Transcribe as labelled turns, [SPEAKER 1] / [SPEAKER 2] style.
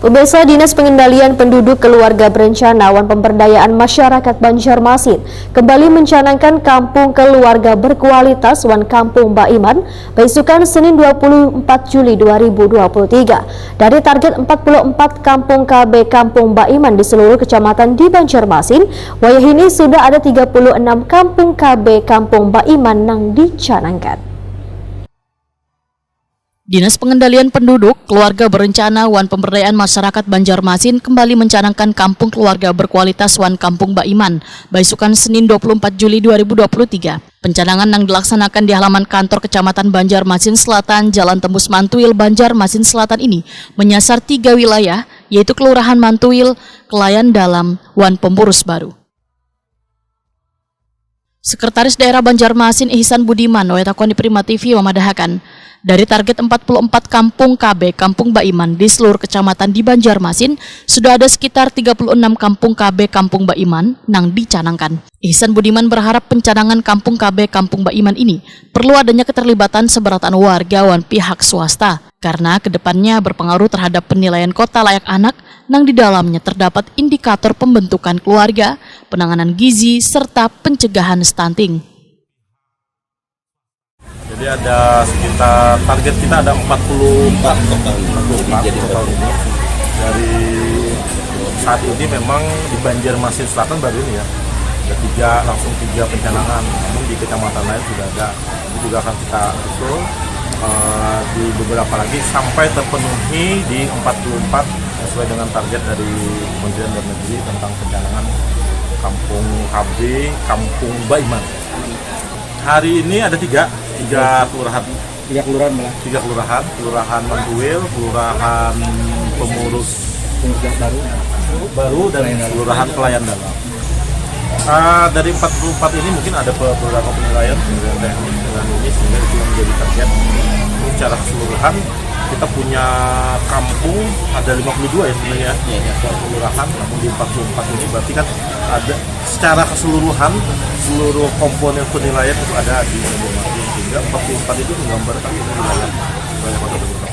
[SPEAKER 1] Pemirsa, Dinas Pengendalian Penduduk Keluarga Berencana Wan Pemberdayaan Masyarakat Banjarmasin kembali mencanangkan Kampung Keluarga Berkualitas Wan Kampung Baiman besukan Senin 24 Juli 2023. Dari target 44 Kampung KB Kampung Baiman di seluruh kecamatan di Banjarmasin, wayah ini sudah ada 36 Kampung KB Kampung Baiman yang dicanangkan.
[SPEAKER 2] Dinas Pengendalian Penduduk Keluarga Berencana Wan Pemberdayaan Masyarakat Banjarmasin kembali mencanangkan Kampung Keluarga Berkualitas Wan Kampung Baiman besukan Senin 24 Juli 2023. Pencanangan yang dilaksanakan di halaman kantor Kecamatan Banjarmasin Selatan, Jalan Tembus Mantuil, Banjarmasin Selatan ini menyasar 3 wilayah, yaitu Kelurahan Mantuil, Kelayan Dalam, Wan Pemurus Baru. Sekretaris Daerah Banjarmasin Ihsan Budiman wetakon di Prima TV memadahakan dari target 44 Kampung KB Kampung Baiman di seluruh kecamatan di Banjarmasin, sudah ada sekitar 36 Kampung KB Kampung Baiman yang dicanangkan. Ihsan Budiman berharap pencanangan Kampung KB Kampung Baiman ini perlu adanya keterlibatan seberatan warga wan pihak swasta, karena kedepannya berpengaruh terhadap penilaian kota layak anak yang di dalamnya terdapat indikator pembentukan keluarga, penanganan gizi, serta pencegahan stunting.
[SPEAKER 3] Jadi ada sekitar target kita ada 44 total ini. Dari saat ini memang di Banjarmasin Selatan baru ini ya, ada langsung tiga pencanangan. Namun di kecamatan lain sudah ada. Ini juga akan kita usul di beberapa lagi sampai terpenuhi di 44 sesuai dengan target dari Kementerian Dalam Negeri tentang pencanangan Kampung KB Kampung Baiman. Hari ini ada tiga kelurahan, kelurahan Mantuil, kelurahan Pemurus Baru dan kelurahan Kelayan Dalam. Dari 44 ini mungkin ada beberapa penilaian teknis dengan ini sehingga itu menjadi target. Ini secara keseluruhan kita punya kampung ada 52 ya sebenarnya kelurahan, namun di 44 ini berarti kan ada secara keseluruhan seluruh komponen penilaian itu ada di Banjarmasin, sehingga 44 itu menggambarkan wilayah kota Banjarmasin.